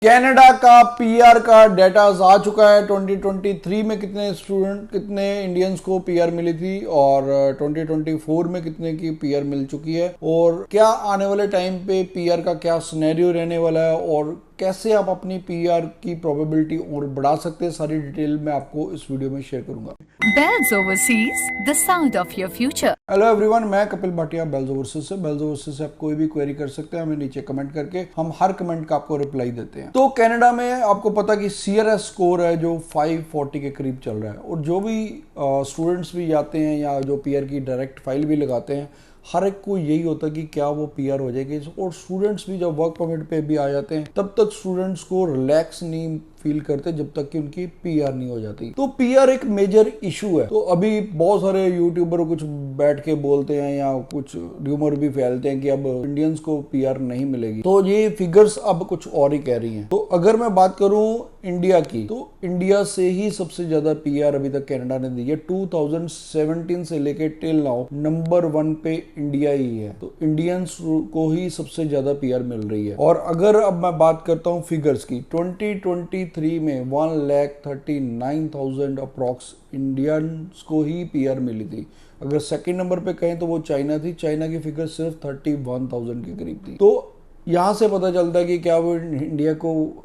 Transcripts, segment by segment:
Canada का PR का data आ चुका है। 2023 में कितने इंडियंस को पीआर मिली थी और 2024 में कितने की पीआर मिल चुकी है और क्या आने वाले टाइम पे पीआर का क्या सिनेरियो रहने वाला है और कैसे आप अपनी पीआर की प्रोबेबिलिटी और बढ़ा सकते हैं, सारी डिटेल मैं आपको इस वीडियो में शेयर करूंगा। Bells Overseas, the sound of your future. Hello everyone, मैं कपिल भाटिया बेल्स ओवरसीज से। बेल्स ओवरसीज से आप कोई भी क्वेरी कर सकते हैं, हमें नीचे कमेंट करके हम हर कमेंट का आपको रिप्लाई देते हैं। तो कनाडा में आपको पता कि सीआरएस स्कोर है जो 540 के करीब चल रहा है और जो भी स्टूडेंट्स भी जाते हैं या जो पीआर की डायरेक्ट फाइल भी लगाते हैं, हर एक को यही होता है कि क्या वो पीआर हो जाएगी। और स्टूडेंट्स भी जब वर्क परमिट पे भी आ जाते हैं तब तक स्टूडेंट्स को रिलैक्स नहीं फील करते जब तक कि उनकी पीआर नहीं हो जाती। तो पीआर एक मेजर इशू है। तो अभी बहुत सारे यूट्यूबर कुछ बैठ के बोलते हैं या कुछ र्यूमर भी फैलते हैं कि अब इंडियंस को पीआर नहीं मिलेगी। तो ये फिगर्स अब कुछ और ही कह रही हैं। तो अगर मैं बात करूं इंडिया की, तो इंडिया से ही सबसे ज्यादा पीआर अभी तक कनाडा ने दी है। 2017 से लेके टिल नाउ नंबर 1 पे इंडिया ही है। तो इंडियंस को ही सबसे ज्यादा पीआर मिल रही है। और अगर अब मैं बात करता हूं फिगर्स की, 2023 में 1,39,000 अप्रॉक्स इंडियंस को ही पीआर मिली थी। अगर सेकंड नंबर पे कहें तो वो चाइना थी। चाइना की फिगर सिर्फ 31,000 के करीब थी। तो यहाँ से पता चलता है कि क्या वो इंडिया को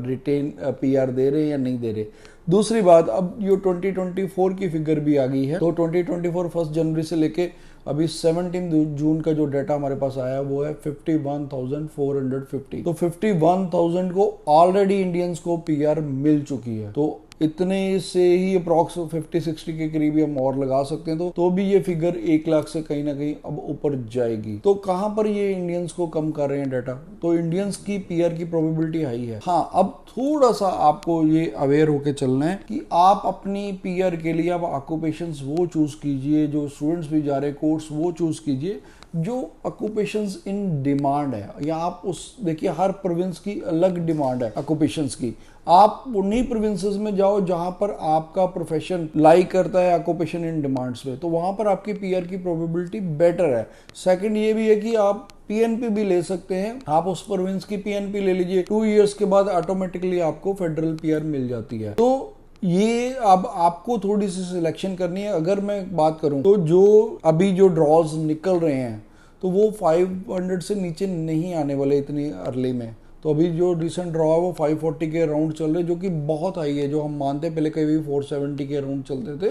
रिटेन पीआर दे रहे हैं या नहीं दे रहे। दूसरी बात, अब ये 2024 की फिगर भी आ गई है। तो 2024 1 जनवरी से लेके अभी 17 जून का जो डाटा हमारे पास आया वो है 51,450। तो 51,000 को ऑलरेडी इंडियंस को पीआर मिल चुकी है। तो इतने से ही अप्रॉक्स 50-60 के करीब हम और लगा सकते हैं। तो भी ये फिगर 1 लाख से कहीं ना कहीं अब ऊपर जाएगी। तो कहां पर ये इंडियंस को कम कर रहे हैं डाटा? तो इंडियंस की पीआर की प्रोबेबिलिटी हाई है। हाँ, अब थोड़ा सा आपको ये अवेयर होके चलना है कि आप अपनी पीआर के लिए आप ऑक्यूपेशंस वो चूज कीजिए, जो स्टूडेंट्स भी जा रहे हैं कोर्स वो चूज कीजिए जो ऑक्यूपेशंस इन डिमांड है। या आप उस देखिए, हर प्रोविंस की अलग डिमांड है ऑक्यूपेशंस की। आप उन्हीं प्रोविंसेस में जाओ जहां पर आपका प्रोफेशन लाई करता है ऑक्यूपेशन इन डिमांड्स में, तो वहां पर आपकी पीआर की प्रोबेबिलिटी बेटर है। सेकंड ये भी है कि आप पीएनपी भी ले सकते हैं। आप उस प्रोविंस की पीएनपी ले लीजिए, 2 इयर्स के बाद ऑटोमेटिकली आपको फेडरल पीआर मिल जाती है। तो ये अब आपको थोड़ी सी सिलेक्शन करनी है। अगर मैं बात करूं तो जो अभी जो ड्रॉज निकल रहे हैं तो वो 500 से नीचे नहीं आने वाले इतनी अर्ली में। तो अभी जो रिसेंट ड्रॉ है वो 540 के अराउंड चल रहे, जो कि बहुत हाई है। जो हम मानते पहले कभी 470 के अराउंड चलते थे।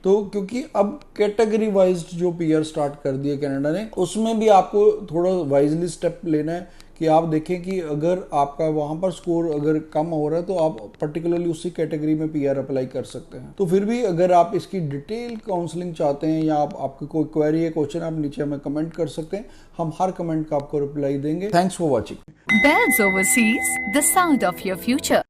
तो क्योंकि अब कैटेगरी वाइज जो पीआर स्टार्ट कर दिया कनाडा ने, उसमें भी आपको थोड़ा वाइजली स्टेप लेना है कि आप देखें कि अगर आपका वहां पर स्कोर अगर कम हो रहा है तो आप पर्टिकुलरली उसी कैटेगरी में पीआर अप्लाई कर सकते हैं। तो फिर भी अगर आप इसकी डिटेल काउंसलिंग चाहते हैं या आपकी कोई क्वेरी है, क्वेश्चन, आप नीचे हमें कमेंट कर सकते हैं। हम हर कमेंट का आपको रिप्लाई देंगे। Thanks for watching. Bells Overseas, the sound of your future.